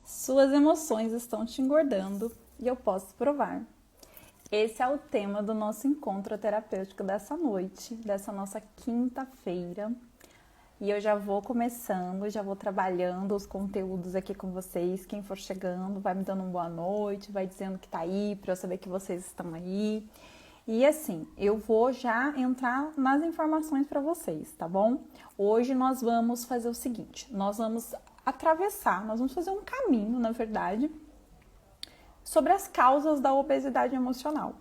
Suas emoções estão te engordando e eu posso provar. Esse é o tema do nosso encontro terapêutico dessa noite, dessa nossa quinta-feira. E eu já vou começando, já vou trabalhando os conteúdos aqui com vocês. Quem for chegando vai me dando uma boa noite, vai dizendo que tá aí para eu saber que vocês estão aí. E assim, eu vou já entrar nas informações para vocês, tá bom? Hoje nós vamos fazer o seguinte, nós vamos fazer um caminho, na verdade, sobre as causas da obesidade emocional.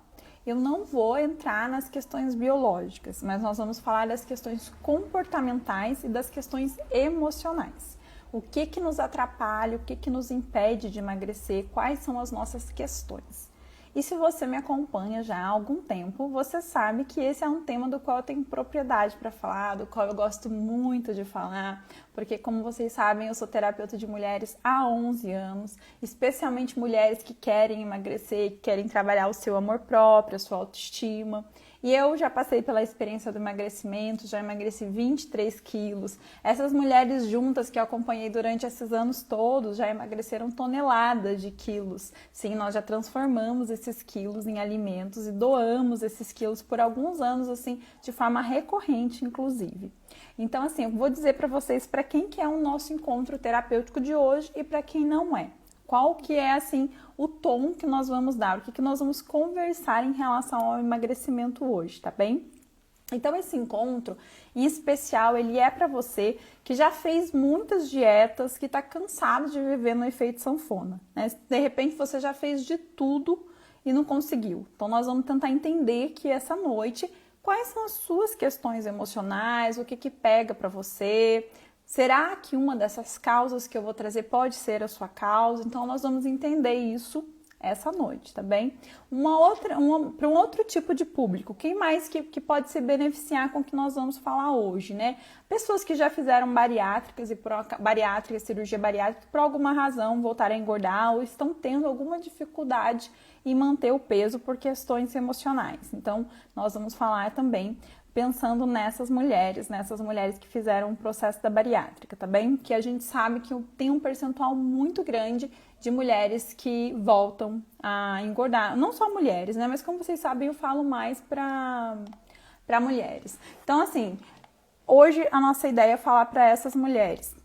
Eu não vou entrar nas questões biológicas, mas nós vamos falar das questões comportamentais e das questões emocionais. O que nos atrapalha, o que nos impede de emagrecer, quais são as nossas questões. E se você me acompanha já há algum tempo, você sabe que esse é um tema do qual eu tenho propriedade para falar, do qual eu gosto muito de falar, porque como vocês sabem, eu sou terapeuta de mulheres há 11 anos, especialmente mulheres que querem emagrecer, que querem trabalhar o seu amor próprio, a sua autoestima. E eu já passei pela experiência do emagrecimento, já emagreci 23 quilos. Essas mulheres juntas que eu acompanhei durante esses anos todos já emagreceram toneladas de quilos. Sim, nós já transformamos esses quilos em alimentos e doamos esses quilos por alguns anos, assim, de forma recorrente, inclusive. Então, assim, eu vou dizer para vocês para quem que é o nosso encontro terapêutico de hoje e para quem não é. Qual que é, assim, o tom que nós vamos dar, o que nós vamos conversar em relação ao emagrecimento hoje, tá bem? Então, esse encontro, em especial, ele é para você que já fez muitas dietas, que está cansado de viver no efeito sanfona, né? De repente, você já fez de tudo e não conseguiu. Então, nós vamos tentar entender que essa noite, quais são as suas questões emocionais, o que pega para você. Será que uma dessas causas que eu vou trazer pode ser a sua causa? Então, nós vamos entender isso essa noite, tá bem? Para um outro tipo de público, quem mais que pode se beneficiar com o que nós vamos falar hoje, né? Pessoas que já fizeram bariátricas e cirurgia bariátrica, por alguma razão voltaram a engordar ou estão tendo alguma dificuldade em manter o peso por questões emocionais. Então, nós vamos falar também pensando nessas mulheres que fizeram o processo da bariátrica, tá bem? Que a gente sabe que tem um percentual muito grande de mulheres que voltam a engordar. Não só mulheres, né? Mas como vocês sabem, eu falo mais para mulheres. Então, assim, hoje a nossa ideia é falar para essas mulheres.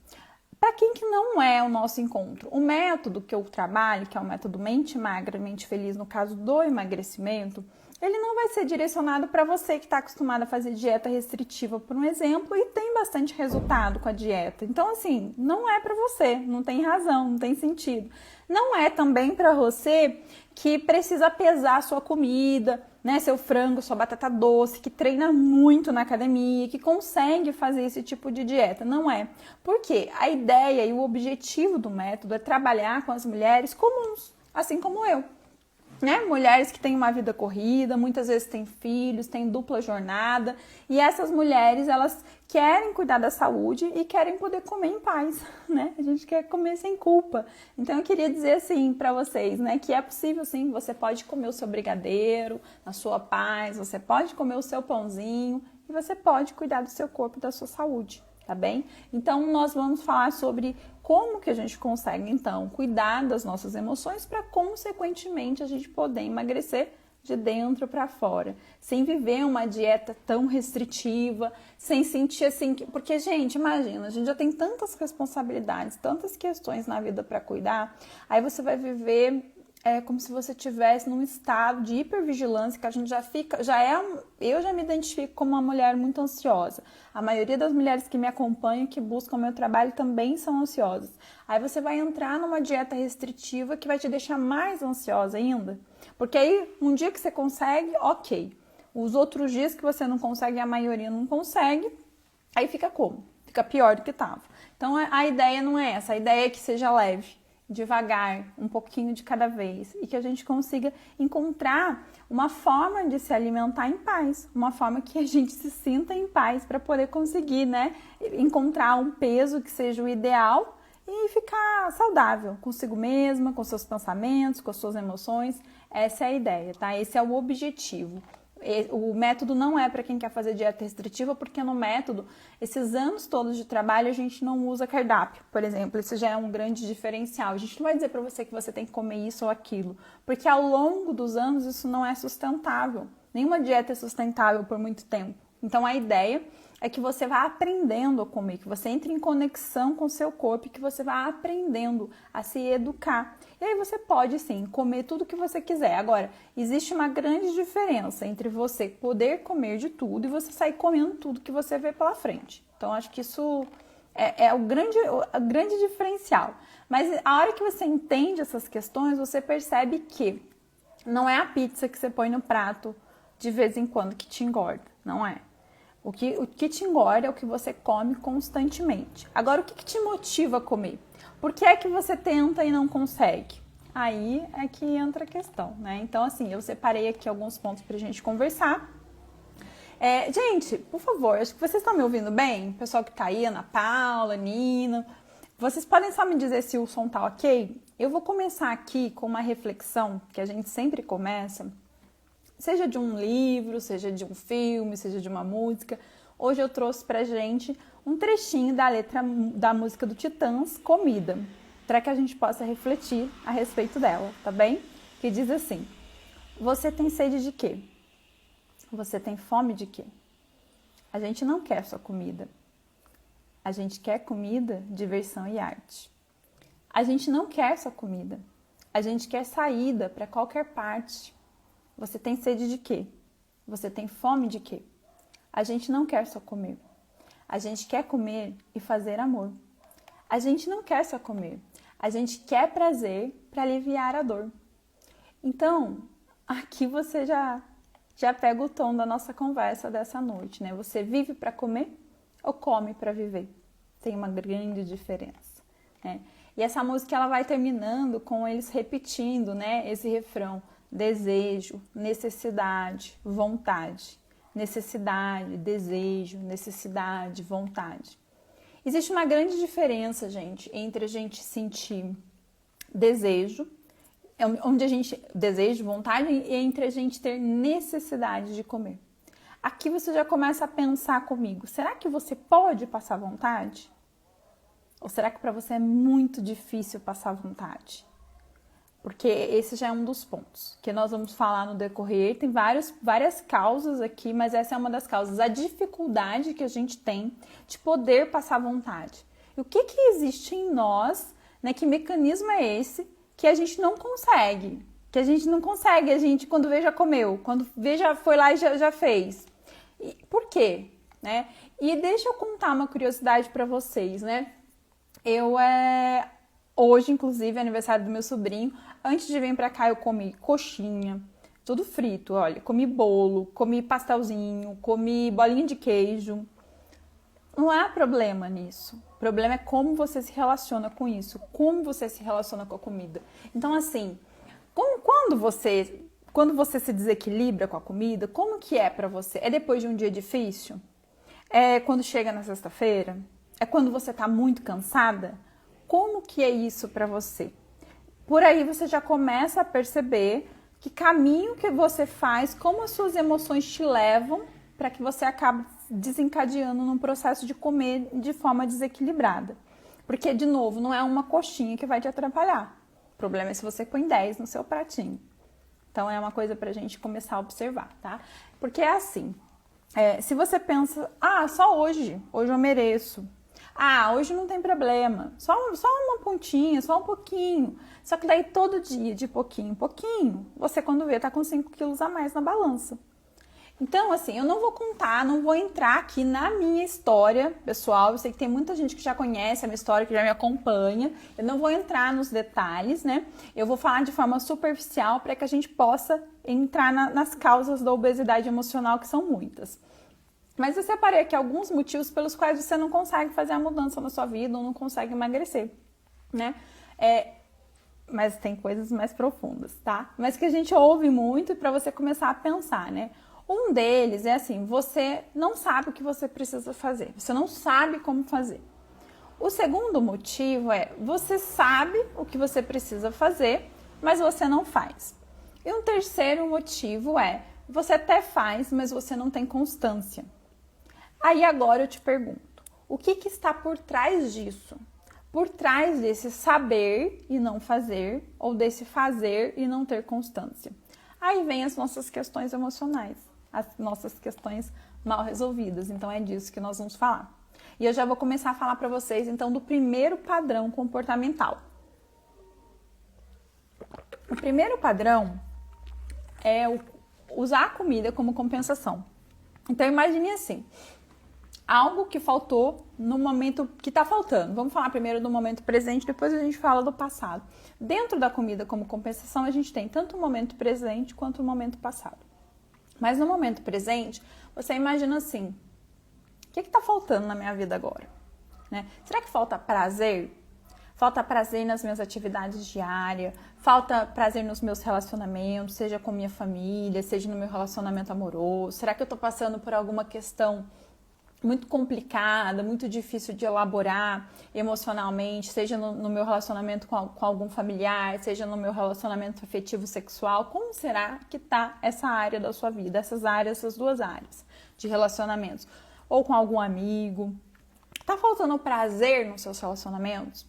Para quem que não é o nosso encontro? O método que eu trabalho, que é o método Mente Magra, Mente Feliz, no caso do emagrecimento, ele não vai ser direcionado para você que está acostumado a fazer dieta restritiva, por um exemplo, e tem bastante resultado com a dieta. Então, assim, não é para você, não tem razão, não tem sentido. Não é também para você que precisa pesar a sua comida, né, seu frango, sua batata doce, que treina muito na academia, que consegue fazer esse tipo de dieta. Não é. Porque a ideia e o objetivo do método é trabalhar com as mulheres comuns, assim como eu. Né? Mulheres que têm uma vida corrida, muitas vezes têm filhos, têm dupla jornada, e essas mulheres, elas querem cuidar da saúde e querem poder comer em paz, né? A gente quer comer sem culpa. Então eu queria dizer assim para vocês, né, que é possível sim, você pode comer o seu brigadeiro na sua paz, você pode comer o seu pãozinho e você pode cuidar do seu corpo e da sua saúde. Tá bem? Então, nós vamos falar sobre como que a gente consegue, então, cuidar das nossas emoções para, consequentemente, a gente poder emagrecer de dentro para fora, sem viver uma dieta tão restritiva, sem sentir assim, porque, gente, imagina, a gente já tem tantas responsabilidades, tantas questões na vida para cuidar, aí você vai viver como se você estivesse num estado de hipervigilância, que a gente eu já me identifico como uma mulher muito ansiosa. A maioria das mulheres que me acompanham, que buscam o meu trabalho, também são ansiosas. Aí você vai entrar numa dieta restritiva que vai te deixar mais ansiosa ainda. Porque aí, um dia que você consegue, ok. Os outros dias que você não consegue, a maioria não consegue, aí fica como? Fica pior do que estava. Então, a ideia não é essa, a ideia é que seja leve, devagar, um pouquinho de cada vez, e que a gente consiga encontrar uma forma de se alimentar em paz, uma forma que a gente se sinta em paz para poder conseguir, né, encontrar um peso que seja o ideal e ficar saudável consigo mesma, com seus pensamentos, com as suas emoções. Essa é a ideia, tá? Esse é o objetivo. O método não é para quem quer fazer dieta restritiva, porque no método, esses anos todos de trabalho, a gente não usa cardápio, por exemplo. Isso já é um grande diferencial. A gente não vai dizer para você que você tem que comer isso ou aquilo, porque ao longo dos anos isso não é sustentável. Nenhuma dieta é sustentável por muito tempo. Então a ideia é que você vá aprendendo a comer, que você entre em conexão com o seu corpo e que você vá aprendendo a se educar. E aí você pode, sim, comer tudo que você quiser. Agora, existe uma grande diferença entre você poder comer de tudo e você sair comendo tudo que você vê pela frente. Então, acho que isso é o grande diferencial. Mas a hora que você entende essas questões, você percebe que não é a pizza que você põe no prato de vez em quando que te engorda, não é. O que te engorda é o que você come constantemente. Agora, o que te motiva a comer? Por que é que você tenta e não consegue? Aí é que entra a questão, né? Então, assim, eu separei aqui alguns pontos pra gente conversar. Gente, por favor, acho que vocês estão me ouvindo bem? O pessoal que tá aí, Ana Paula, Nina. Vocês podem só me dizer se o som tá ok? Eu vou começar aqui com uma reflexão que a gente sempre começa, seja de um livro, seja de um filme, seja de uma música. Hoje eu trouxe pra gente um trechinho da letra da música do Titãs, Comida, para que a gente possa refletir a respeito dela, tá bem? Que diz assim: você tem sede de quê? Você tem fome de quê? A gente não quer só comida. A gente quer comida, diversão e arte. A gente não quer só comida. A gente quer saída para qualquer parte. Você tem sede de quê? Você tem fome de quê? A gente não quer só comer. A gente quer comer e fazer amor. A gente não quer só comer. A gente quer prazer para aliviar a dor. Então, aqui você já pega o tom da nossa conversa dessa noite, né? Você vive para comer ou come para viver? Tem uma grande diferença, né? E essa música ela vai terminando com eles repetindo, né? Esse refrão: desejo, necessidade, vontade. Necessidade, desejo, necessidade, vontade. Existe uma grande diferença, gente, entre a gente sentir desejo, onde a gente desejo, vontade, e entre a gente ter necessidade de comer. Aqui você já começa a pensar comigo: será que você pode passar vontade? Ou será que para você é muito difícil passar vontade? Porque esse já é um dos pontos que nós vamos falar no decorrer. Tem várias causas aqui, mas essa é uma das causas. A dificuldade que a gente tem de poder passar vontade. E o que existe em nós, né? Que mecanismo é esse que a gente não consegue? Que a gente não consegue, a gente quando vê já comeu, quando vê já foi lá e já fez. E por quê? Né? E deixa eu contar uma curiosidade para vocês, né? Hoje, inclusive, é aniversário do meu sobrinho. Antes de vir pra cá, eu comi coxinha, tudo frito, olha. Comi bolo, comi pastelzinho, comi bolinha de queijo. Não há problema nisso. O problema é como você se relaciona com isso, como você se relaciona com a comida. Então, assim, quando você se desequilibra com a comida, como que é pra você? É depois de um dia difícil? É quando chega na sexta-feira? É quando você tá muito cansada? Como que é isso para você? Por aí você já começa a perceber que caminho que você faz, como as suas emoções te levam para que você acabe desencadeando num processo de comer de forma desequilibrada. Porque, de novo, não é uma coxinha que vai te atrapalhar. O problema é se você põe 10 no seu pratinho. Então, é uma coisa pra gente começar a observar, tá? Porque é assim, se você pensa, só hoje eu mereço. Hoje não tem problema, só uma pontinha, só um pouquinho. Só que daí todo dia, de pouquinho em pouquinho, você quando vê tá com 5 quilos a mais na balança. Então, assim, eu não vou entrar aqui na minha história, pessoal. Eu sei que tem muita gente que já conhece a minha história, que já me acompanha. Eu não vou entrar nos detalhes, né? Eu vou falar de forma superficial para que a gente possa entrar nas causas da obesidade emocional, que são muitas. Mas eu separei aqui alguns motivos pelos quais você não consegue fazer a mudança na sua vida ou não consegue emagrecer, né? Mas tem coisas mais profundas, tá? Mas que a gente ouve muito para você começar a pensar, né? Um deles é assim, você não sabe o que você precisa fazer, você não sabe como fazer. O segundo motivo é, você sabe o que você precisa fazer, mas você não faz. E um terceiro motivo é, você até faz, mas você não tem constância. Aí agora eu te pergunto, o que está por trás disso? Por trás desse saber e não fazer, ou desse fazer e não ter constância. Aí vem as nossas questões emocionais, as nossas questões mal resolvidas. Então é disso que nós vamos falar. E eu já vou começar a falar para vocês, então, do primeiro padrão comportamental. O primeiro padrão é usar a comida como compensação. Então imagine assim, algo que faltou no momento que está faltando. Vamos falar primeiro do momento presente, depois a gente fala do passado. Dentro da comida como compensação, a gente tem tanto o momento presente quanto o momento passado. Mas no momento presente, você imagina assim, o que está faltando na minha vida agora? Né? Será que falta prazer? Falta prazer nas minhas atividades diárias, falta prazer nos meus relacionamentos, seja com minha família, seja no meu relacionamento amoroso. Será que eu estou passando por alguma questão muito complicada, muito difícil de elaborar emocionalmente, seja no meu relacionamento com algum familiar, seja no meu relacionamento afetivo sexual? Como será que está essa área da sua vida, essas duas áreas de relacionamentos? Ou com algum amigo? Tá faltando prazer nos seus relacionamentos?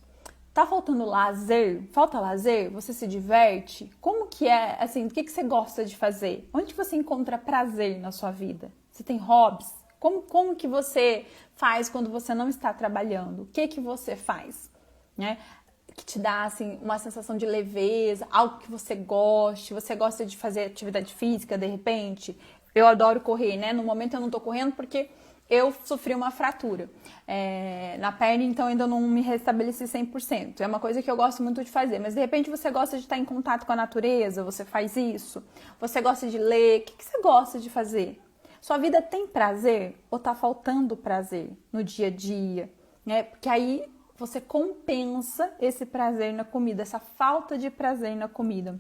Tá faltando lazer? Falta lazer? Você se diverte? Como que é, assim, o que você gosta de fazer? Onde você encontra prazer na sua vida? Você tem hobbies? Como que você faz quando você não está trabalhando? O que você faz? Né? Que te dá, assim, uma sensação de leveza, algo que você gosta de fazer atividade física, de repente? Eu adoro correr, né? No momento eu não tô correndo porque eu sofri uma fratura na perna, então ainda não me restabeleci 100%. É uma coisa que eu gosto muito de fazer, mas de repente você gosta de estar em contato com a natureza, você faz isso? Você gosta de ler? O que você gosta de fazer? Sua vida tem prazer ou tá faltando prazer no dia a dia? Né? Porque aí você compensa esse prazer na comida, essa falta de prazer na comida.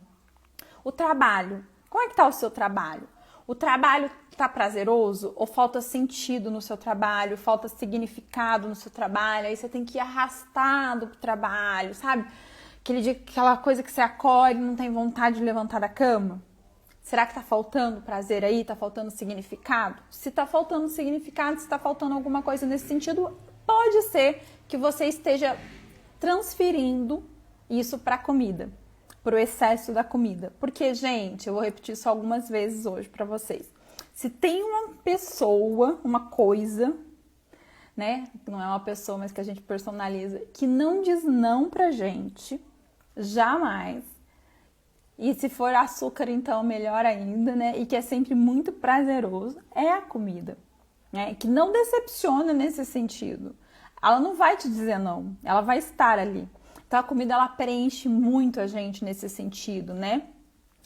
O trabalho. Como é que tá o seu trabalho? O trabalho tá prazeroso ou falta sentido no seu trabalho, falta significado no seu trabalho? Aí você tem que ir arrastado pro trabalho, sabe? Aquela coisa que você acorda e não tem vontade de levantar da cama. Será que tá faltando prazer aí? Tá faltando significado? Se tá faltando significado, se tá faltando alguma coisa nesse sentido, pode ser que você esteja transferindo isso para a comida, para o excesso da comida. Porque, gente, eu vou repetir isso algumas vezes hoje para vocês. Se tem uma pessoa, uma coisa, né? Não é uma pessoa, mas que a gente personaliza, que não diz não pra gente, jamais. E se for açúcar, então, melhor ainda, né? E que é sempre muito prazeroso, é a comida, né? Que não decepciona nesse sentido. Ela não vai te dizer não, ela vai estar ali. Então, a comida, ela preenche muito a gente nesse sentido, né?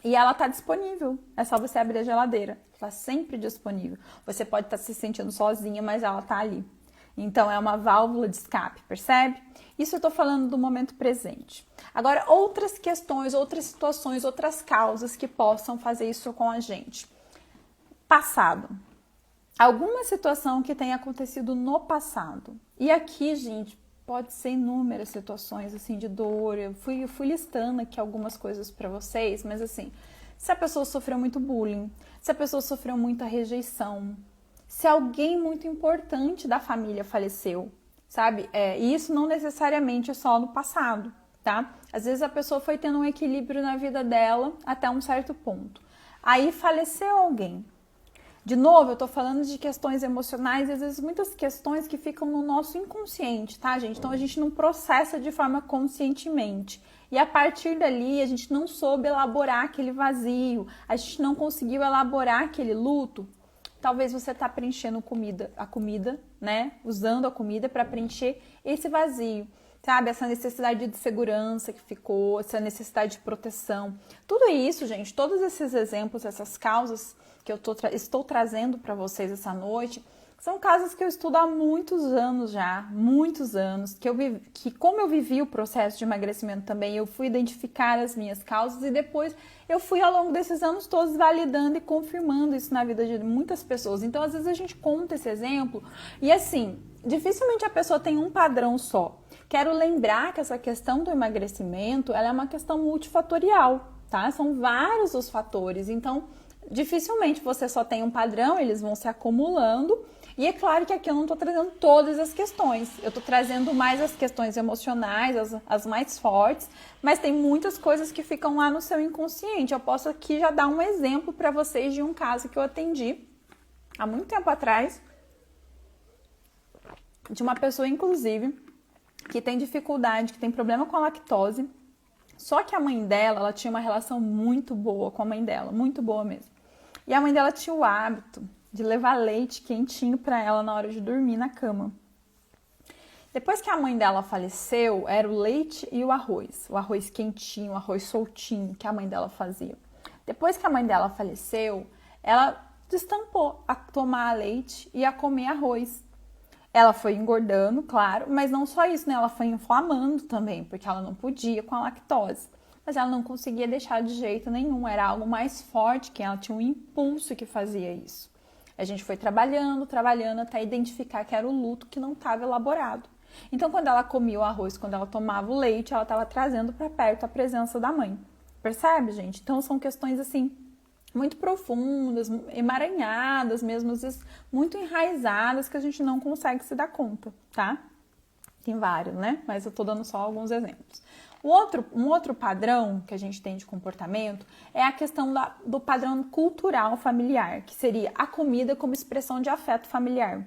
E ela tá disponível, é só você abrir a geladeira. Tá sempre disponível. Você pode estar se sentindo sozinha, mas ela tá ali. Então, é uma válvula de escape, percebe? Isso eu tô falando do momento presente. Agora, outras questões, outras situações, outras causas que possam fazer isso com a gente. Passado. Alguma situação que tenha acontecido no passado. E aqui, gente, pode ser inúmeras situações, assim, de dor. Eu fui listando aqui algumas coisas pra vocês, mas assim, se a pessoa sofreu muito bullying, se a pessoa sofreu muita rejeição, se alguém muito importante da família faleceu, sabe? E isso não necessariamente é só no passado, tá? Às vezes a pessoa foi tendo um equilíbrio na vida dela até um certo ponto. Aí faleceu alguém. De novo, eu tô falando de questões emocionais e às vezes muitas questões que ficam no nosso inconsciente, tá, gente? Então a gente não processa de forma conscientemente. E a partir dali a gente não soube elaborar aquele vazio, a gente não conseguiu elaborar aquele luto. Talvez você tá preenchendo a comida, né? Usando a comida para preencher esse vazio, sabe? Essa necessidade de segurança que ficou, essa necessidade de proteção. Tudo isso, gente, todos esses exemplos, essas causas que eu estou trazendo para vocês essa noite, são casos que eu estudo há muitos anos já, muitos anos, que como eu vivi o processo de emagrecimento também, eu fui identificar as minhas causas e depois eu fui ao longo desses anos todos validando e confirmando isso na vida de muitas pessoas. Então, às vezes a gente conta esse exemplo e assim, dificilmente a pessoa tem um padrão só. Quero lembrar que essa questão do emagrecimento, ela é uma questão multifatorial, tá? São vários os fatores, então dificilmente você só tem um padrão, eles vão se acumulando. E é claro que aqui eu não estou trazendo todas as questões, eu estou trazendo mais as questões emocionais, as mais fortes, mas tem muitas coisas que ficam lá no seu inconsciente. Eu posso aqui já dar um exemplo para vocês de um caso que eu atendi há muito tempo atrás, de uma pessoa, inclusive, que tem dificuldade, que tem problema com a lactose, só que a mãe dela, ela tinha uma relação muito boa com a mãe dela, muito boa mesmo. E a mãe dela tinha o hábito de levar leite quentinho para ela na hora de dormir na cama. Depois que a mãe dela faleceu, era o leite e o arroz quentinho, o arroz soltinho que a mãe dela fazia. Depois que a mãe dela faleceu, ela destampou a tomar leite e a comer arroz. Ela foi engordando, claro, mas não só isso, né? Ela foi inflamando também, porque ela não podia com a lactose. Mas ela não conseguia deixar de jeito nenhum, era algo mais forte, que ela tinha um impulso que fazia isso. A gente foi trabalhando até identificar que era o luto que não estava elaborado. Então, quando ela comia o arroz, quando ela tomava o leite, ela estava trazendo para perto a presença da mãe. Percebe, gente? Então, são questões assim muito profundas, emaranhadas mesmo, às vezes muito enraizadas, que a gente não consegue se dar conta, tá? Tem vários, né? Mas eu tô dando só alguns exemplos. Um outro padrão que a gente tem de comportamento é a questão do padrão cultural familiar, que seria a comida como expressão de afeto familiar.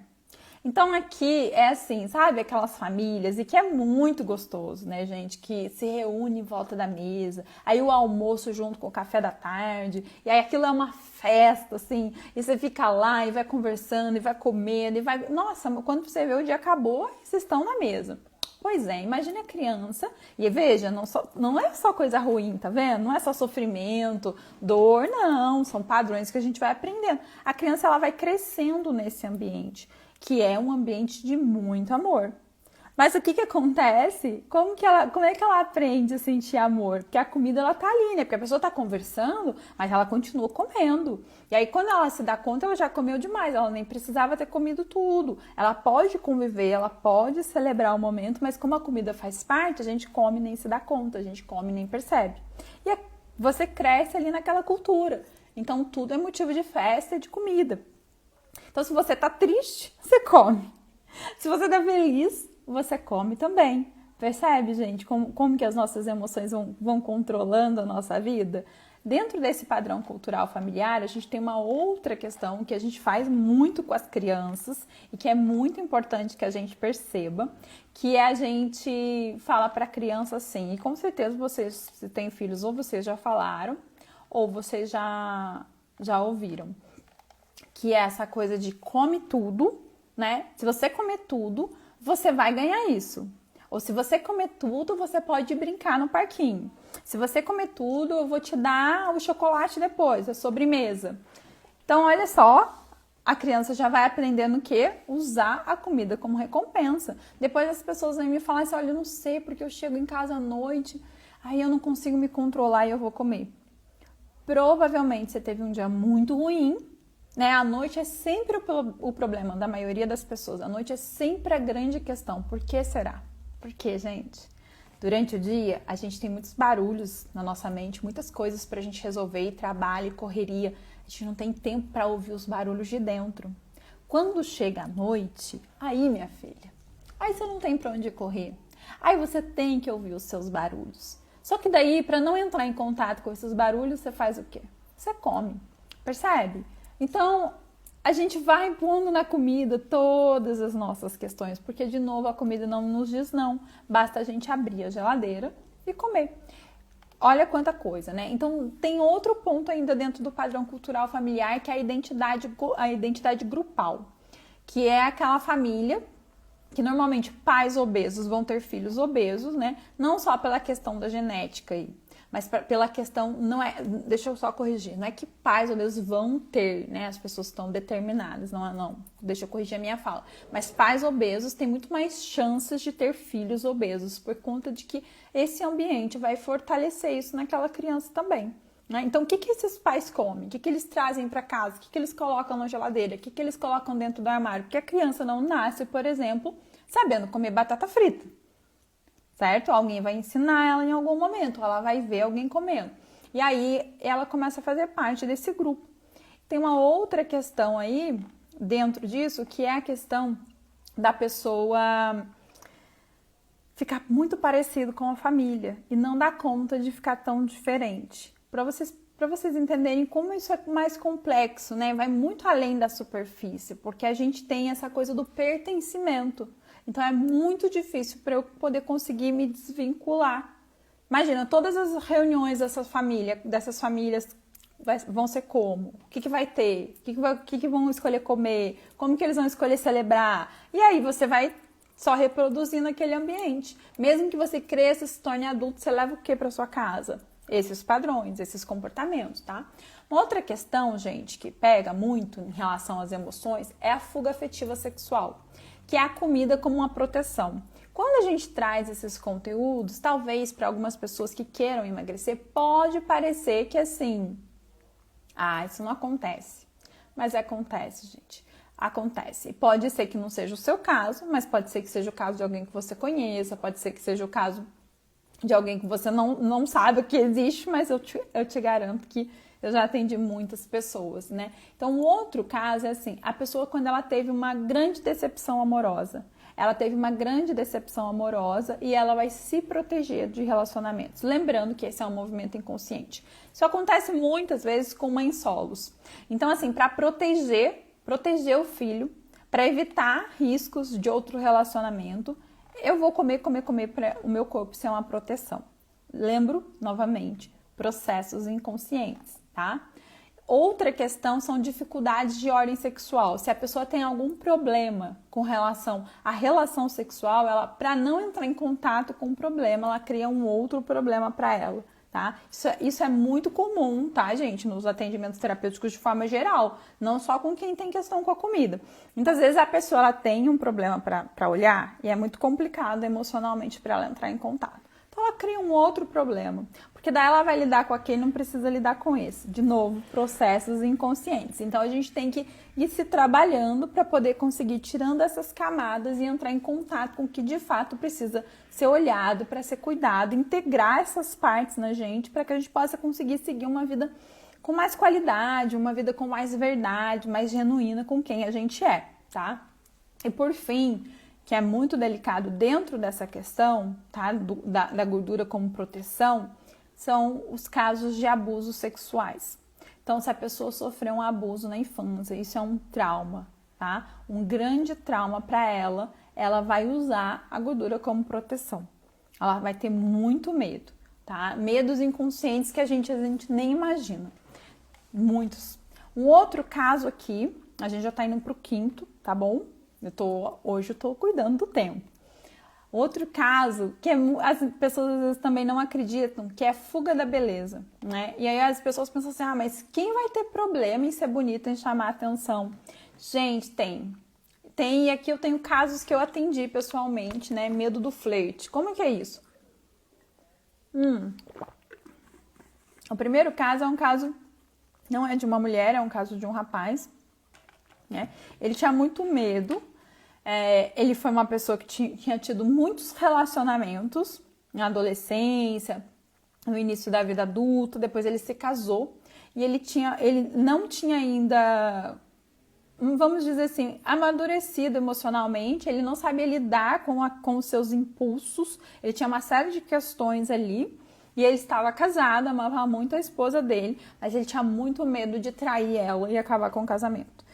Então aqui é assim, sabe, aquelas famílias, e que é muito gostoso, né, gente, que se reúne em volta da mesa, aí o almoço junto com o café da tarde, e aí aquilo é uma festa, assim, e você fica lá e vai conversando, e vai comendo, e vai... Nossa, quando você vê o dia acabou, vocês estão na mesa. Pois é, imagine a criança, e veja, não é só coisa ruim, tá vendo? Não é só sofrimento, dor, não, são padrões que a gente vai aprendendo. A criança, ela vai crescendo nesse ambiente, que é um ambiente de muito amor. Mas o que acontece? Como é que ela aprende a sentir amor? Porque a comida, ela tá ali, né? Porque a pessoa tá conversando, mas ela continua comendo. E aí, quando ela se dá conta, ela já comeu demais. Ela nem precisava ter comido tudo. Ela pode conviver, ela pode celebrar o momento, mas como a comida faz parte, a gente come e nem se dá conta, a gente come e nem percebe. E você cresce ali naquela cultura. Então, tudo é motivo de festa e de comida. Então, se você tá triste, você come. Se você tá feliz, você come também. Percebe, gente, como que as nossas emoções vão controlando a nossa vida? Dentro desse padrão cultural familiar, a gente tem uma outra questão que a gente faz muito com as crianças e que é muito importante que a gente perceba, que é a gente fala para a criança assim, e com certeza vocês, se têm filhos, ou vocês já falaram, ou vocês já ouviram, que é essa coisa de come tudo, né? Se você comer tudo, você vai ganhar isso. Ou se você comer tudo, você pode brincar no parquinho. Se você comer tudo, eu vou te dar o chocolate depois, a sobremesa. Então, olha só, a criança já vai aprendendo o quê? Usar a comida como recompensa. Depois as pessoas vêm me falar assim, olha, eu não sei porque eu chego em casa à noite, aí eu não consigo me controlar e eu vou comer. Provavelmente você teve um dia muito ruim, né? A noite é sempre o problema da maioria das pessoas. A noite é sempre a grande questão. Por que será? Por quê, gente? Durante o dia, a gente tem muitos barulhos na nossa mente, muitas coisas pra gente resolver, trabalho, correria. A gente não tem tempo para ouvir os barulhos de dentro. Quando chega a noite, aí, minha filha, aí você não tem pra onde correr. Aí você tem que ouvir os seus barulhos. Só que daí, para não entrar em contato com esses barulhos, você faz o quê? Você come. Percebe? Então, a gente vai pondo na comida todas as nossas questões, porque, de novo, a comida não nos diz não. Basta a gente abrir a geladeira e comer. Olha quanta coisa, né? Então, tem outro ponto ainda dentro do padrão cultural familiar, que é a identidade grupal, que é aquela família que normalmente pais obesos vão ter filhos obesos, né? Não só pela questão da genética aí, mas pela questão, não é, deixa eu só corrigir, não é que pais obesos vão ter, né, as pessoas estão determinadas, não, deixa eu corrigir a minha fala, mas pais obesos têm muito mais chances de ter filhos obesos, por conta de que esse ambiente vai fortalecer isso naquela criança também, né? Então, o que esses pais comem? O que eles trazem para casa? O que eles colocam na geladeira? O que eles colocam dentro do armário? Porque a criança não nasce, por exemplo, sabendo comer batata frita. Certo? Alguém vai ensinar ela em algum momento, ela vai ver alguém comendo. E aí ela começa a fazer parte desse grupo. tem uma outra questão aí dentro disso, que é a questão da pessoa ficar muito parecido com a família e não dar conta de ficar tão diferente. Para vocês entenderem como isso é mais complexo, né? Vai muito além da superfície, porque a gente tem essa coisa do pertencimento. Então é muito difícil para eu poder conseguir me desvincular. Imagina, todas as reuniões dessas famílias vão ser como? O que vai ter? O que vão escolher comer? Como que eles vão escolher celebrar? E aí você vai só reproduzindo aquele ambiente. Mesmo que você cresça, se torne adulto, você leva o que para sua casa? Esses padrões, esses comportamentos, tá? Uma outra questão, gente, que pega muito em relação às emoções é a fuga afetiva sexual, que é a comida como uma proteção. Quando a gente traz esses conteúdos, talvez para algumas pessoas que queiram emagrecer, pode parecer que assim, isso não acontece. Mas acontece, gente. Acontece. Pode ser que não seja o seu caso, mas pode ser que seja o caso de alguém que você conheça, pode ser que seja o caso de alguém que você não sabe que existe, mas eu te garanto que eu já atendi muitas pessoas, né? Então, um outro caso é assim, a pessoa quando ela teve uma grande decepção amorosa, e ela vai se proteger de relacionamentos. Lembrando que esse é um movimento inconsciente. Isso acontece muitas vezes com mães solos. Então, assim, para proteger o filho, para evitar riscos de outro relacionamento, eu vou comer para o meu corpo ser uma proteção. Lembro, novamente, processos inconscientes, tá? Outra questão são dificuldades de ordem sexual. Se a pessoa tem algum problema com relação à relação sexual, ela, para não entrar em contato com o problema, ela cria um outro problema para ela, tá? Isso é muito comum, tá, gente? Nos atendimentos terapêuticos de forma geral, não só com quem tem questão com a comida. Muitas vezes a pessoa ela tem um problema para olhar e é muito complicado emocionalmente para ela entrar em contato. Então ela cria um outro problema, porque daí ela vai lidar com aquele, não precisa lidar com esse. De novo, processos inconscientes. Então a gente tem que ir se trabalhando para poder conseguir tirando essas camadas e entrar em contato com o que de fato precisa ser olhado, para ser cuidado, integrar essas partes na gente, para que a gente possa conseguir seguir uma vida com mais qualidade, uma vida com mais verdade, mais genuína com quem a gente é, tá? E por fim, que é muito delicado dentro dessa questão, tá, da gordura como proteção, são os casos de abusos sexuais. Então, se a pessoa sofreu um abuso na infância, isso é um trauma, tá? Um grande trauma para ela, ela vai usar a gordura como proteção. Ela vai ter muito medo, tá? Medos inconscientes que a gente nem imagina. Muitos. Um outro caso aqui, a gente já tá indo pro quinto, tá bom? Hoje eu tô cuidando do tempo. Outro caso, que as pessoas às vezes também não acreditam, que é a fuga da beleza, né? E aí as pessoas pensam assim, mas quem vai ter problema em ser bonita, em chamar atenção? Gente, tem, e aqui eu tenho casos que eu atendi pessoalmente, né? Medo do flerte. Como que é isso? O primeiro caso é um caso, não é de uma mulher, é um caso de um rapaz, né? Ele tinha muito medo, ele foi uma pessoa que tinha tido muitos relacionamentos na adolescência, no início da vida adulta, depois ele se casou e ele não tinha ainda, vamos dizer assim, amadurecido emocionalmente, ele não sabia lidar com os seus impulsos, ele tinha uma série de questões ali. E ele estava casado, amava muito a esposa dele, mas ele tinha muito medo de trair ela e acabar com o casamento.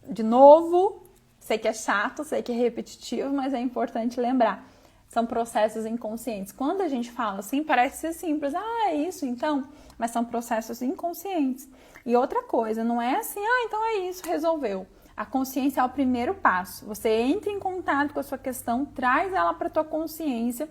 De novo, sei que é chato, sei que é repetitivo, mas é importante lembrar. São processos inconscientes. Quando a gente fala assim, parece ser simples. É isso então? Mas são processos inconscientes. E outra coisa, não é assim, então é isso, resolveu. A consciência é o primeiro passo. Você entra em contato com a sua questão, traz ela para a tua consciência,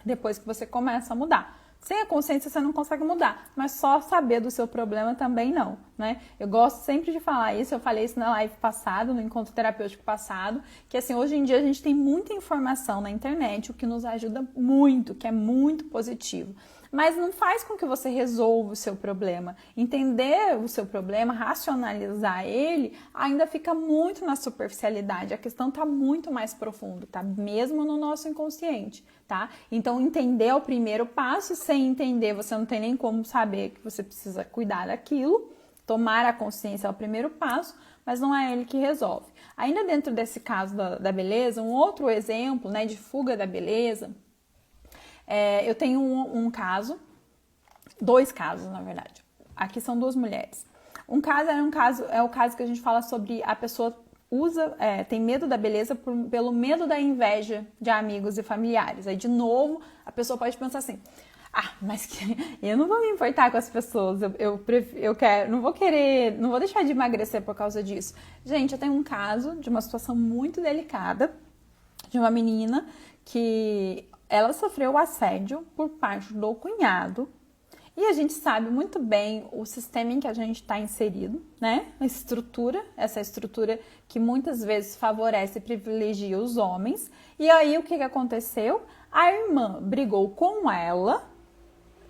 depois que você começa a mudar. Sem a consciência você não consegue mudar, mas só saber do seu problema também não, né? Eu gosto sempre de falar isso, eu falei isso na live passada, no encontro terapêutico passado, que assim, hoje em dia a gente tem muita informação na internet, o que nos ajuda muito, que é muito positivo. Mas não faz com que você resolva o seu problema. Entender o seu problema, racionalizar ele, ainda fica muito na superficialidade. A questão está muito mais profunda, tá? Mesmo no nosso inconsciente, tá? Então, entender é o primeiro passo. Sem entender, você não tem nem como saber que você precisa cuidar daquilo. Tomar a consciência é o primeiro passo, mas não é ele que resolve. Ainda dentro desse caso da beleza, um outro exemplo, né, de fuga da beleza, eu tenho um caso, dois casos, na verdade. Aqui são duas mulheres. Um caso é o caso que a gente fala sobre a pessoa tem medo da beleza pelo medo da inveja de amigos e familiares. Aí, de novo, a pessoa pode pensar assim, mas eu não vou me importar com as pessoas, não vou deixar de emagrecer por causa disso. Gente, eu tenho um caso de uma situação muito delicada, de uma menina que ela sofreu assédio por parte do cunhado. E a gente sabe muito bem o sistema em que a gente está inserido, né? Essa estrutura que muitas vezes favorece e privilegia os homens. E aí o que aconteceu? A irmã brigou com ela,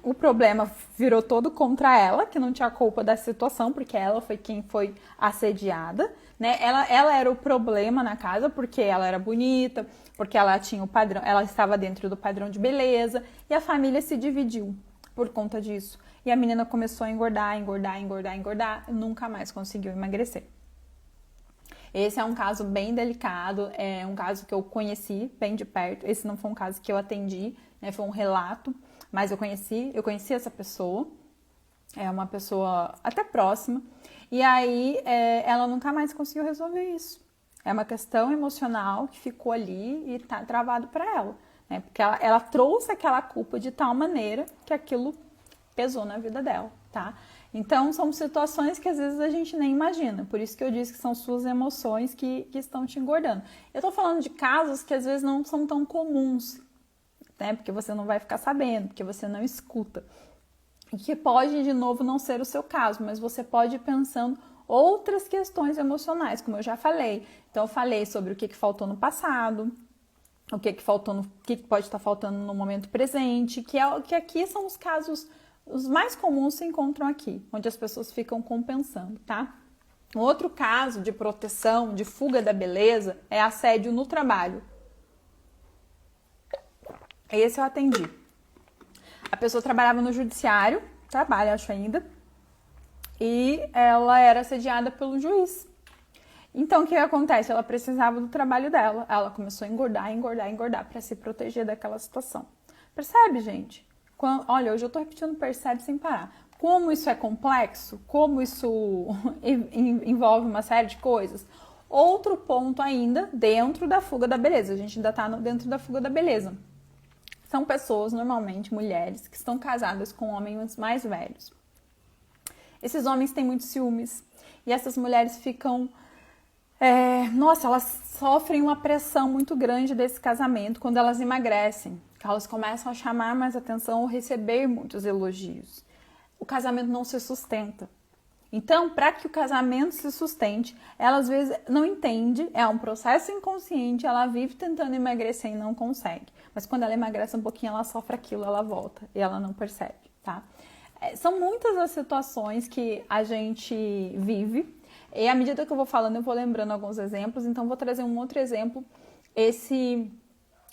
o problema virou todo contra ela, que não tinha culpa da situação, porque ela foi quem foi assediada, né? Ela era o problema na casa, porque ela era bonita, porque ela tinha o padrão, ela estava dentro do padrão de beleza, e a família se dividiu por conta disso. E a menina começou a engordar, e nunca mais conseguiu emagrecer. Esse é um caso bem delicado, é um caso que eu conheci bem de perto. Esse não foi um caso que eu atendi, né, foi um relato, mas eu conheci essa pessoa, é uma pessoa até próxima, e aí ela nunca mais conseguiu resolver isso. É uma questão emocional que ficou ali e tá travado para ela. Né? Porque ela trouxe aquela culpa de tal maneira que aquilo pesou na vida dela, tá? Então, são situações que às vezes a gente nem imagina. Por isso que eu disse que são suas emoções que estão te engordando. Eu tô falando de casos que às vezes não são tão comuns, né? Porque você não vai ficar sabendo, porque você não escuta. E que pode, de novo, não ser o seu caso, mas você pode ir pensando outras questões emocionais, como eu já falei. Então, eu falei sobre o que faltou no passado, o que pode estar faltando no momento presente, que aqui são os casos, os mais comuns se encontram aqui, onde as pessoas ficam compensando, tá? Um outro caso de proteção, de fuga da beleza, é assédio no trabalho. Esse eu atendi. A pessoa trabalhava no judiciário, trabalha, acho ainda, e ela era assediada pelo juiz. Então, o que acontece? Ela precisava do trabalho dela. Ela começou a engordar para se proteger daquela situação. Percebe, gente? Olha, hoje eu tô repetindo percebe sem parar. Como isso é complexo, como isso envolve uma série de coisas. Outro ponto ainda dentro da fuga da beleza. A gente ainda tá dentro da fuga da beleza. São pessoas, normalmente mulheres, que estão casadas com homens mais velhos. Esses homens têm muitos ciúmes. E essas mulheres ficam... elas sofrem uma pressão muito grande desse casamento quando elas emagrecem. Elas começam a chamar mais atenção ou receber muitos elogios. O casamento não se sustenta. Então, para que o casamento se sustente, ela às vezes não entende, é um processo inconsciente, ela vive tentando emagrecer e não consegue. Mas quando ela emagrece um pouquinho, ela sofre aquilo, ela volta e ela não percebe, tá? São muitas as situações que a gente vive. E à medida que eu vou falando, eu vou lembrando alguns exemplos. Então, vou trazer um outro exemplo. Esse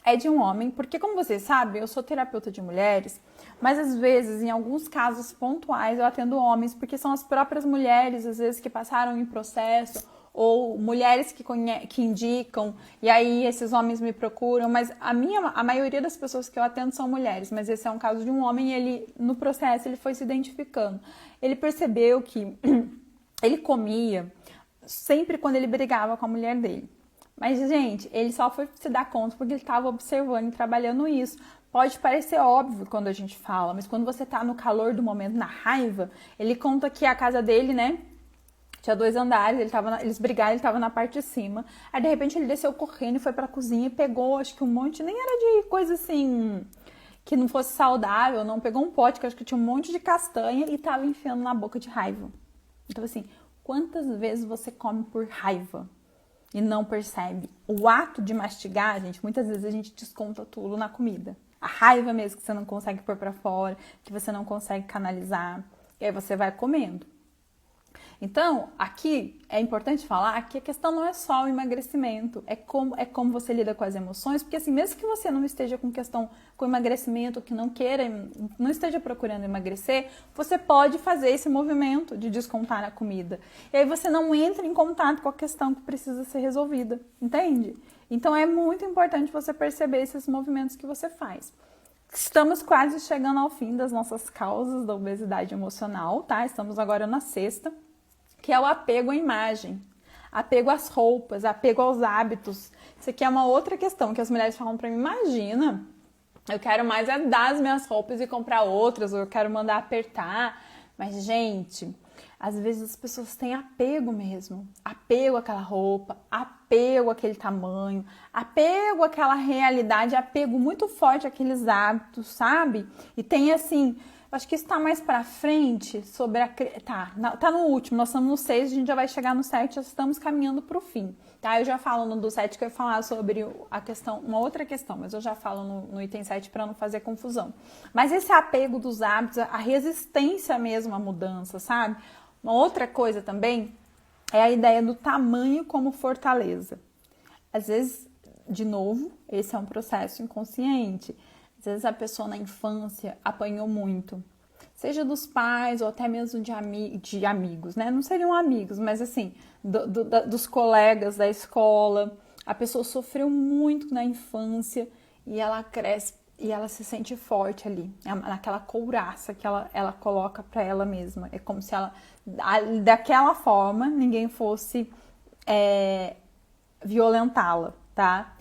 é de um homem, porque como vocês sabem, eu sou terapeuta de mulheres, mas às vezes, em alguns casos pontuais, eu atendo homens, porque são as próprias mulheres, às vezes, que passaram em processo, ou mulheres que indicam, e aí esses homens me procuram, mas a maioria das pessoas que eu atendo são mulheres, mas esse é um caso de um homem, e ele, no processo, ele foi se identificando. Ele percebeu que ele comia sempre quando ele brigava com a mulher dele. Mas, gente, ele só foi se dar conta porque ele estava observando e trabalhando isso. Pode parecer óbvio quando a gente fala, mas quando você tá no calor do momento, na raiva, ele conta que a casa dele, né, tinha 2 andares, eles brigaram, ele estava na parte de cima. Aí, de repente, ele desceu correndo e foi pra cozinha e pegou, acho que um monte, nem era de coisa assim, que não fosse saudável, não. Pegou um pote, que acho que tinha um monte de castanha e tava enfiando na boca de raiva. Então, assim, quantas vezes você come por raiva e não percebe? O ato de mastigar, gente, muitas vezes a gente desconta tudo na comida. A raiva mesmo que você não consegue pôr pra fora, que você não consegue canalizar, e aí você vai comendo. Então, aqui é importante falar que a questão não é só o emagrecimento, é como você lida com as emoções, porque assim, mesmo que você não esteja com questão com emagrecimento, que não queira, não esteja procurando emagrecer, você pode fazer esse movimento de descontar na comida. E aí você não entra em contato com a questão que precisa ser resolvida, entende? Então é muito importante você perceber esses movimentos que você faz. Estamos quase chegando ao fim das nossas causas da obesidade emocional, tá? Estamos agora na sexta, que é o apego à imagem, apego às roupas, apego aos hábitos. Isso aqui é uma outra questão que as mulheres falam pra mim, imagina, eu quero mais é dar as minhas roupas e comprar outras, ou eu quero mandar apertar. Mas, gente, às vezes as pessoas têm apego mesmo. Apego àquela roupa, apego àquele tamanho, apego àquela realidade, apego muito forte àqueles hábitos, sabe? E tem assim, acho que isso tá mais pra frente sobre a... Tá no último, nós estamos no 6, a gente já vai chegar no 7, já estamos caminhando pro fim. Tá, eu já falo no do 7 que eu ia falar sobre a questão, uma outra questão, mas eu já falo no item 7 para não fazer confusão. Mas esse apego dos hábitos, a resistência mesmo à mudança, sabe? Uma outra coisa também é a ideia do tamanho como fortaleza. Às vezes, de novo, esse é um processo inconsciente. Às vezes a pessoa na infância apanhou muito. Seja dos pais ou até mesmo de amigos, né? Não seriam amigos, mas assim, dos colegas da escola. A pessoa sofreu muito na infância e ela cresce e ela se sente forte ali, naquela couraça que ela coloca pra ela mesma. É como se ela, daquela forma, ninguém fosse violentá-la, tá?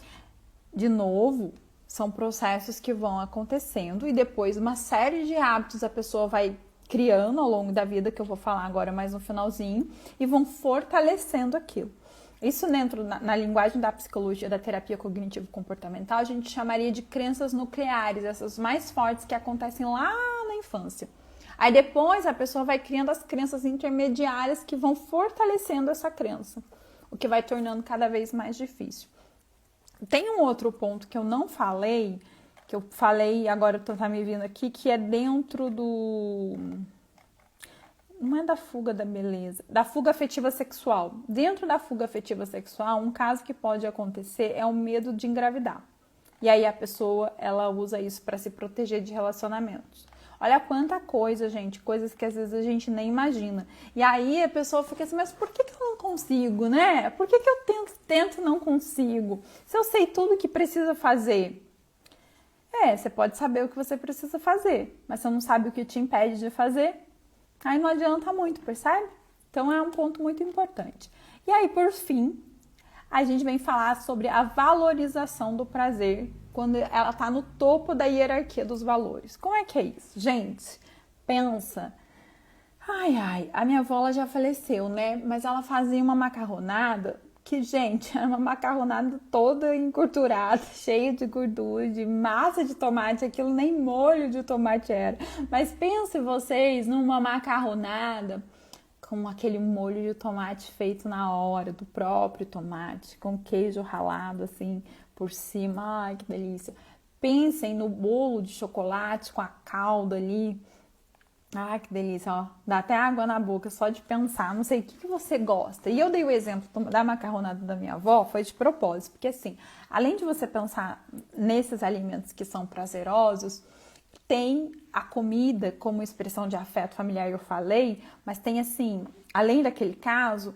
De novo, são processos que vão acontecendo e depois uma série de hábitos a pessoa vai criando ao longo da vida, que eu vou falar agora mais no finalzinho, e vão fortalecendo aquilo. Isso dentro, na linguagem da psicologia, da terapia cognitivo-comportamental, a gente chamaria de crenças nucleares, essas mais fortes que acontecem lá na infância. Aí depois a pessoa vai criando as crenças intermediárias que vão fortalecendo essa crença, o que vai tornando cada vez mais difícil. Tem um outro ponto que eu não falei, que eu falei agora tá me vindo aqui, que é dentro do... Não é da fuga da beleza, da fuga afetiva sexual. Dentro da fuga afetiva sexual, um caso que pode acontecer é o medo de engravidar. E aí a pessoa, ela usa isso para se proteger de relacionamentos. Olha quanta coisa, gente, coisas que às vezes a gente nem imagina. E aí a pessoa fica assim, mas por que eu não consigo, né? Por que eu tento e não consigo? Se eu sei tudo o que precisa fazer. Você pode saber o que você precisa fazer, mas você não sabe o que te impede de fazer, aí não adianta muito, percebe? Então é um ponto muito importante. E aí, por fim, a gente vem falar sobre a valorização do prazer quando ela está no topo da hierarquia dos valores. Como é que é isso? Gente, pensa. A minha avó ela já faleceu, né? Mas ela fazia uma macarronada que, gente, era uma macarronada toda encurturada, cheia de gordura, de massa de tomate, aquilo nem molho de tomate era. Mas pense vocês numa macarronada com aquele molho de tomate feito na hora, do próprio tomate, com queijo ralado assim por cima, ai que delícia. Pensem no bolo de chocolate com a calda ali. Ai, que delícia, ó. Dá até água na boca só de pensar. Não sei o que você gosta. E eu dei o exemplo da macarronada da minha avó, foi de propósito. Porque assim, além de você pensar nesses alimentos que são prazerosos, tem a comida como expressão de afeto familiar, eu falei, mas tem assim, além daquele caso,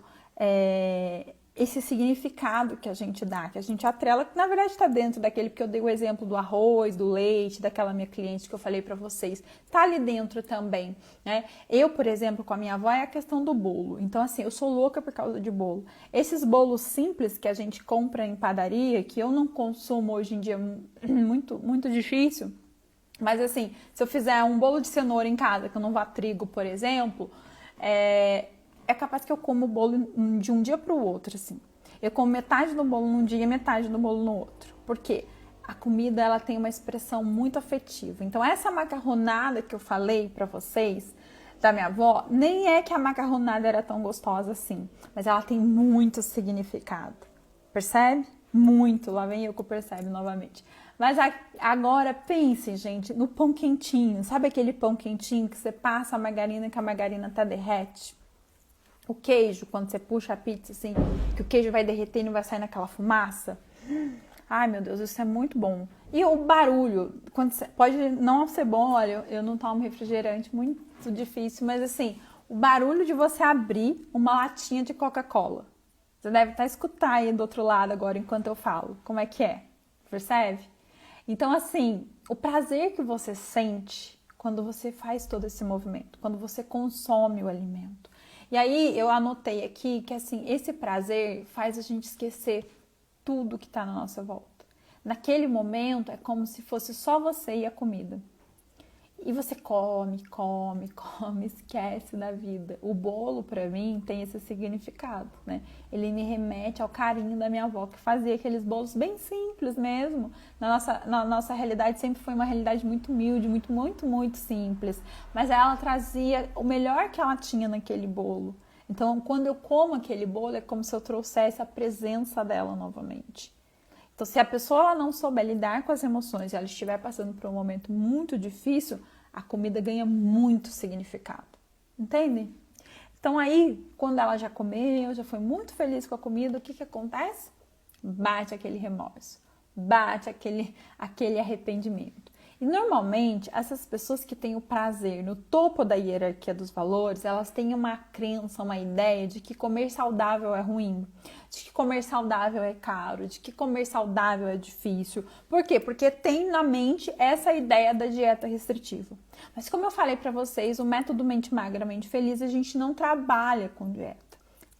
esse significado que a gente dá, que a gente atrela, que na verdade está dentro daquele, porque eu dei o exemplo do arroz, do leite, daquela minha cliente que eu falei para vocês, tá ali dentro também, né? Eu, por exemplo, com a minha avó é a questão do bolo, então assim, eu sou louca por causa de bolo. Esses bolos simples que a gente compra em padaria, que eu não consumo hoje em dia, muito, muito difícil, mas assim, se eu fizer um bolo de cenoura em casa, que eu não vá trigo, por exemplo, é capaz que eu como o bolo de um dia para o outro, assim. Eu como metade do bolo num dia e metade do bolo no outro. Por quê? A comida, ela tem uma expressão muito afetiva. Então, essa macarronada que eu falei para vocês, da minha avó, nem é que a macarronada era tão gostosa assim, mas ela tem muito significado. Percebe? Muito. Lá vem eu que percebe novamente. Mas agora pensem, gente, no pão quentinho. Sabe aquele pão quentinho que você passa a margarina que a margarina até derrete? O queijo, quando você puxa a pizza assim, que o queijo vai derretendo e vai sair naquela fumaça. Ai, meu Deus, isso é muito bom. E o barulho, quando você, pode não ser bom, olha, eu não tomo refrigerante, muito difícil, mas assim, o barulho de você abrir uma latinha de Coca-Cola. Você deve estar escutando aí do outro lado agora enquanto eu falo. Como é que é? Percebe? Então, assim, o prazer que você sente quando você faz todo esse movimento, quando você consome o alimento. E aí, eu anotei aqui que, assim, esse prazer faz a gente esquecer tudo que está na nossa volta. Naquele momento, é como se fosse só você e a comida. E você come, esquece da vida. O bolo, para mim, tem esse significado, né? Ele me remete ao carinho da minha avó, que fazia aqueles bolos bem simples mesmo. Na nossa realidade sempre foi uma realidade muito humilde, muito simples. Mas ela trazia o melhor que ela tinha naquele bolo. Então, quando eu como aquele bolo, é como se eu trouxesse a presença dela novamente. Então, se a pessoa ela não souber lidar com as emoções e ela estiver passando por um momento muito difícil, a comida ganha muito significado. Entende? Então, aí, quando ela já comeu, já foi muito feliz com a comida, o que acontece? Bate aquele remorso, bate aquele arrependimento. E normalmente, essas pessoas que têm o prazer no topo da hierarquia dos valores, elas têm uma crença, uma ideia de que comer saudável é ruim, de que comer saudável é caro, de que comer saudável é difícil. Por quê? Porque tem na mente essa ideia da dieta restritiva. Mas como eu falei para vocês, o método Mente Magra, Mente Feliz, a gente não trabalha com dieta.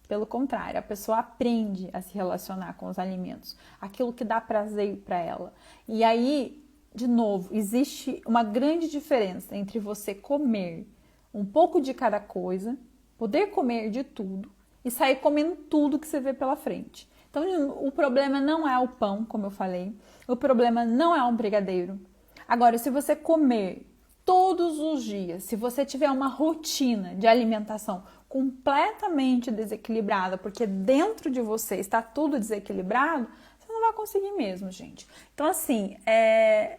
Pelo contrário, a pessoa aprende a se relacionar com os alimentos, aquilo que dá prazer para ela. E aí, de novo, existe uma grande diferença entre você comer um pouco de cada coisa, poder comer de tudo e sair comendo tudo que você vê pela frente. Então, o problema não é o pão, como eu falei, o problema não é um brigadeiro. Agora, se você comer todos os dias, se você tiver uma rotina de alimentação completamente desequilibrada, porque dentro de você está tudo desequilibrado, você não vai conseguir mesmo, gente. Então, assim, é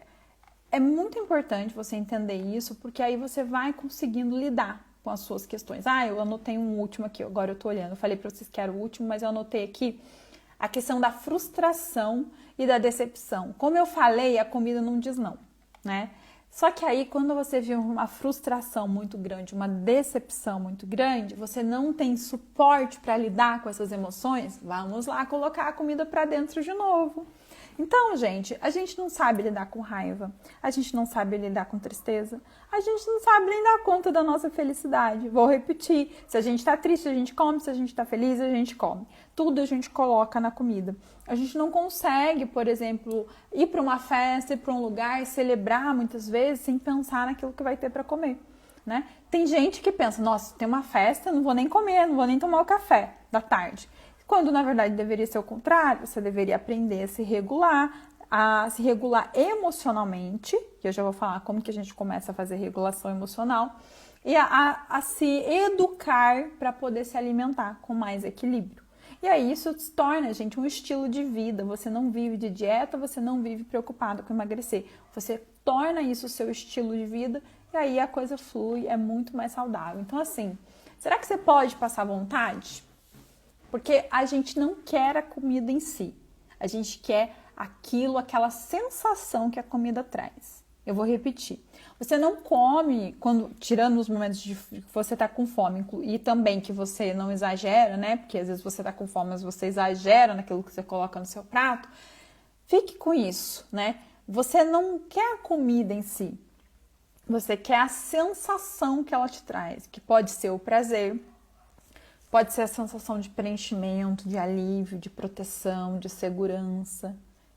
muito importante você entender isso, porque aí você vai conseguindo lidar com as suas questões. Eu anotei um último aqui, agora eu tô olhando, eu falei para vocês que era o último, mas eu anotei aqui a questão da frustração e da decepção. Como eu falei, a comida não diz não, né? Só que aí, quando você vive uma frustração muito grande, uma decepção muito grande, você não tem suporte para lidar com essas emoções, vamos lá colocar a comida para dentro de novo. Então, gente, a gente não sabe lidar com raiva, a gente não sabe lidar com tristeza, a gente não sabe nem dar conta da nossa felicidade. Vou repetir, se a gente tá triste, a gente come, se a gente tá feliz, a gente come. Tudo a gente coloca na comida. A gente não consegue, por exemplo, ir para uma festa, ir para um lugar e celebrar muitas vezes sem pensar naquilo que vai ter para comer, né? Tem gente que pensa, nossa, tem uma festa, não vou nem comer, não vou nem tomar o café da tarde. Quando, na verdade, deveria ser o contrário, você deveria aprender a se regular emocionalmente, que eu já vou falar como que a gente começa a fazer regulação emocional, e a se educar para poder se alimentar com mais equilíbrio. E aí isso torna, gente, um estilo de vida. Você não vive de dieta, você não vive preocupado com emagrecer. Você torna isso o seu estilo de vida e aí a coisa flui, é muito mais saudável. Então, assim, será que você pode passar vontade? Porque a gente não quer a comida em si, a gente quer aquela sensação que a comida traz. Eu vou repetir. Você não come, tirando os momentos que você está com fome, e também que você não exagera, né? Porque às vezes você está com fome, mas você exagera naquilo que você coloca no seu prato. Fique com isso, né? Você não quer a comida em si, você quer a sensação que ela te traz, que pode ser o prazer, pode ser a sensação de preenchimento, de alívio, de proteção, de segurança.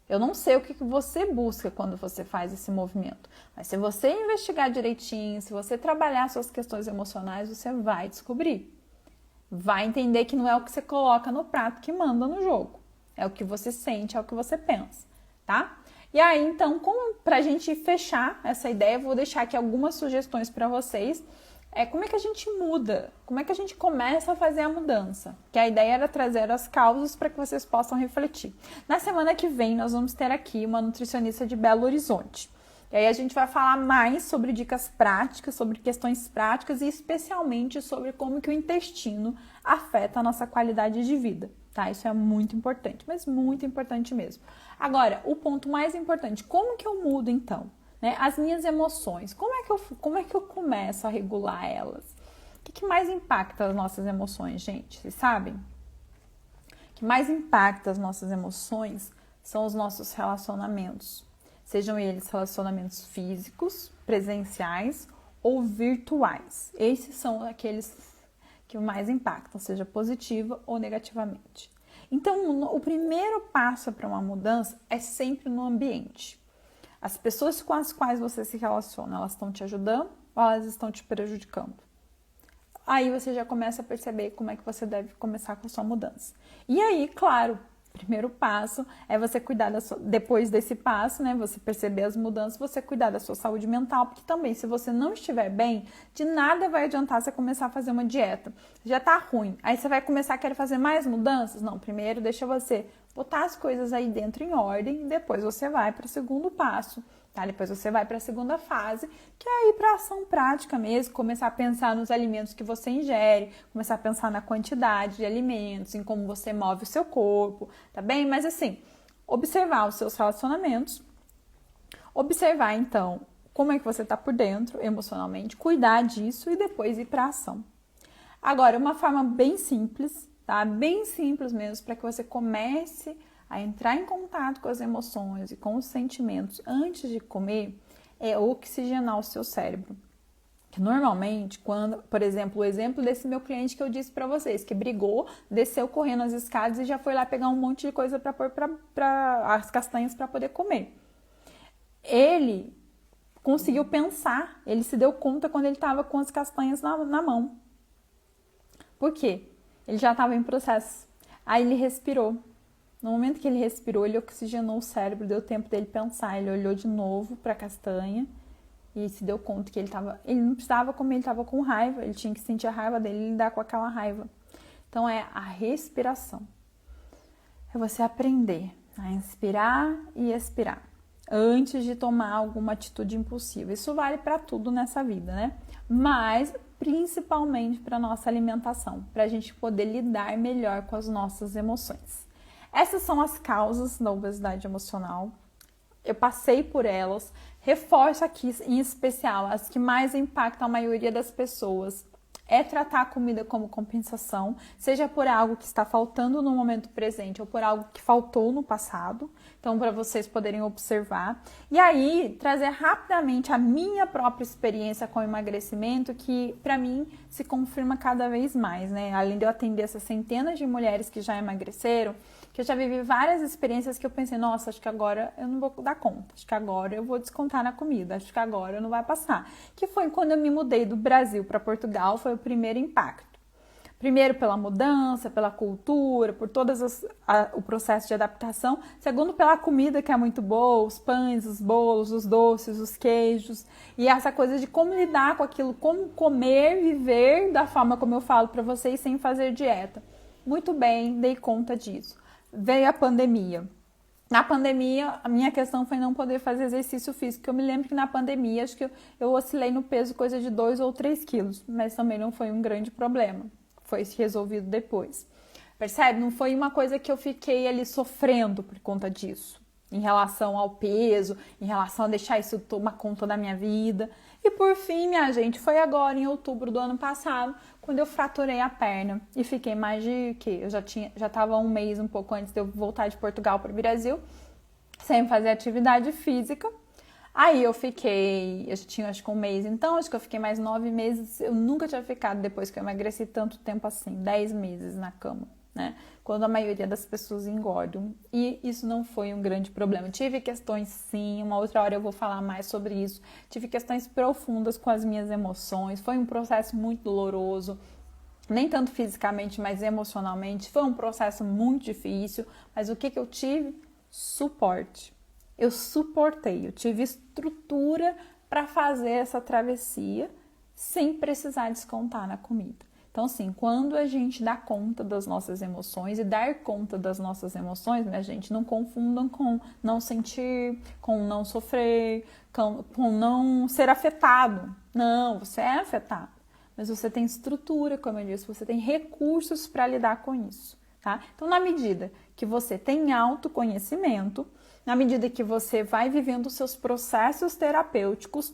Eu não sei o que você busca quando você faz esse movimento, mas se você investigar direitinho, se você trabalhar suas questões emocionais, você vai descobrir. Vai entender que não é o que você coloca no prato que manda no jogo. É o que você sente, é o que você pensa, tá? E aí, então, pra gente fechar essa ideia, eu vou deixar aqui algumas sugestões para vocês. Como é que a gente muda? Como é que a gente começa a fazer a mudança? Que a ideia era trazer as causas para que vocês possam refletir. Na semana que vem, nós vamos ter aqui uma nutricionista de Belo Horizonte. E aí a gente vai falar mais sobre dicas práticas, sobre questões práticas e especialmente sobre como que o intestino afeta a nossa qualidade de vida, tá? Isso é muito importante, mas muito importante mesmo. Agora, o ponto mais importante, como que eu mudo então, né? As minhas emoções, como é que eu começo a regular elas? O que mais impacta as nossas emoções, gente? Vocês sabem? O que mais impacta as nossas emoções são os nossos relacionamentos. Sejam eles relacionamentos físicos, presenciais ou virtuais. Esses são aqueles que mais impactam, seja positiva ou negativamente. Então, o primeiro passo para uma mudança é sempre no ambiente. As pessoas com as quais você se relaciona, elas estão te ajudando ou elas estão te prejudicando? Aí você já começa a perceber como é que você deve começar com a sua mudança. E aí, claro, o primeiro passo é você cuidar depois desse passo, né? Você perceber as mudanças, você cuidar da sua saúde mental, porque também, se você não estiver bem, de nada vai adiantar você começar a fazer uma dieta. Já tá ruim. Aí você vai começar a querer fazer mais mudanças? Não, primeiro deixa você botar as coisas aí dentro em ordem, depois você vai para o segundo passo. Tá? Depois você vai para a segunda fase, que é ir para ação prática mesmo, começar a pensar nos alimentos que você ingere, começar a pensar na quantidade de alimentos, em como você move o seu corpo, tá bem? Mas assim, observar os seus relacionamentos, observar então como é que você tá por dentro emocionalmente, cuidar disso e depois ir para ação. Agora, uma forma bem simples, tá? Bem simples mesmo, para que você comece a entrar em contato com as emoções e com os sentimentos antes de comer, é oxigenar o seu cérebro. Que normalmente, quando, por exemplo, o exemplo desse meu cliente que eu disse para vocês, que brigou, desceu correndo as escadas e já foi lá pegar um monte de coisa para pôr para as castanhas para poder comer. Ele conseguiu pensar, ele se deu conta quando ele estava com as castanhas na mão. Por quê? Ele já estava em processo. Aí ele respirou. No momento que ele respirou, ele oxigenou o cérebro, deu tempo dele pensar. Ele olhou de novo para a castanha e se deu conta que ele não precisava comer, ele estava com raiva. Ele tinha que sentir a raiva dele e lidar com aquela raiva. Então, é a respiração. É você aprender a inspirar e expirar antes de tomar alguma atitude impulsiva. Isso vale para tudo nessa vida, né? Mas principalmente para nossa alimentação, para a gente poder lidar melhor com as nossas emoções. Essas são as causas da obesidade emocional. Eu passei por elas, reforço aqui em especial as que mais impactam a maioria das pessoas. É tratar a comida como compensação, seja por algo que está faltando no momento presente ou por algo que faltou no passado. Então, para vocês poderem observar. E aí, trazer rapidamente a minha própria experiência com o emagrecimento, que para mim se confirma cada vez mais, né? Além de eu atender essas centenas de mulheres que já emagreceram, que eu já vivi várias experiências que eu pensei, nossa, acho que agora eu não vou dar conta, acho que agora eu vou descontar na comida, acho que agora não vai passar. Que foi quando eu me mudei do Brasil para Portugal, foi o primeiro impacto. Primeiro pela mudança, pela cultura, por o processo de adaptação. Segundo pela comida que é muito boa, os pães, os bolos, os doces, os queijos. E essa coisa de como lidar com aquilo, como comer, viver da forma como eu falo para vocês, sem fazer dieta. Muito bem, dei conta disso. Veio a pandemia. Na pandemia, a minha questão foi não poder fazer exercício físico. Eu me lembro que na pandemia, acho que eu oscilei no peso coisa de 2 ou 3 quilos, mas também não foi um grande problema. Foi resolvido depois. Percebe? Não foi uma coisa que eu fiquei ali sofrendo por conta disso. Em relação ao peso, em relação a deixar isso tomar conta da minha vida. E por fim, minha gente, foi agora em outubro do ano passado, quando eu fraturei a perna e fiquei mais de que eu já estava um mês um pouco antes de eu voltar de Portugal para o Brasil, sem fazer atividade física. Aí eu já tinha acho que um mês, então acho que eu fiquei mais 9 meses. Eu nunca tinha ficado depois que eu emagreci tanto tempo assim, 10 meses na cama, né? Quando a maioria das pessoas engordam. E isso não foi um grande problema. Tive questões sim, uma outra hora eu vou falar mais sobre isso. Tive questões profundas com as minhas emoções. Foi um processo muito doloroso. Nem tanto fisicamente, mas emocionalmente. Foi um processo muito difícil. Mas o que eu tive? Suporte. Eu suportei. Eu tive estrutura para fazer essa travessia sem precisar descontar na comida. Então, assim, quando a gente dá conta das nossas emoções, e dar conta das nossas emoções, minha gente, não confundam com não sentir, com não sofrer, com não ser afetado. Não, você é afetado, mas você tem estrutura, como eu disse, você tem recursos para lidar com isso, tá? Então, na medida que você tem autoconhecimento, na medida que você vai vivendo os seus processos terapêuticos,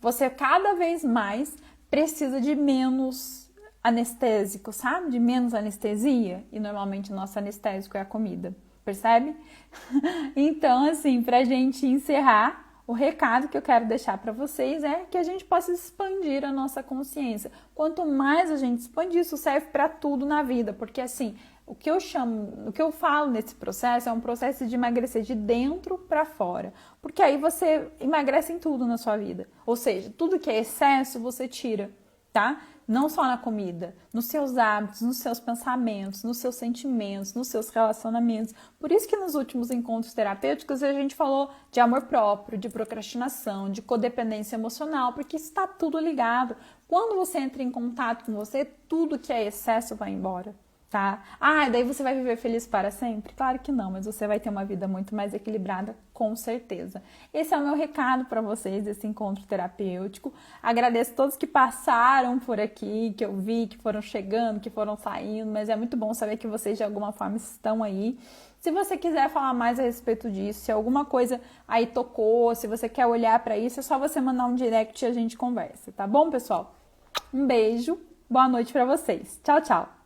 você cada vez mais precisa de menos anestésico, sabe? De menos anestesia. E normalmente o nosso anestésico é a comida, percebe? Então, assim, pra gente encerrar, o recado que eu quero deixar para vocês é que a gente possa expandir a nossa consciência. Quanto mais a gente expandir, isso serve para tudo na vida, porque assim, o que eu falo nesse processo é um processo de emagrecer de dentro para fora, porque aí você emagrece em tudo na sua vida. Ou seja, tudo que é excesso você tira, tá? Não só na comida, nos seus hábitos, nos seus pensamentos, nos seus sentimentos, nos seus relacionamentos. Por isso que nos últimos encontros terapêuticos a gente falou de amor próprio, de procrastinação, de codependência emocional, porque isso está tudo ligado. Quando você entra em contato com você, tudo que é excesso vai embora. Tá? Daí você vai viver feliz para sempre? Claro que não, mas você vai ter uma vida muito mais equilibrada, com certeza. Esse é o meu recado para vocês, desse encontro terapêutico. Agradeço a todos que passaram por aqui, que eu vi, que foram chegando, que foram saindo, mas é muito bom saber que vocês de alguma forma estão aí. Se você quiser falar mais a respeito disso, se alguma coisa aí tocou, se você quer olhar para isso, é só você mandar um direct e a gente conversa, tá bom, pessoal? Um beijo, boa noite para vocês. Tchau, tchau!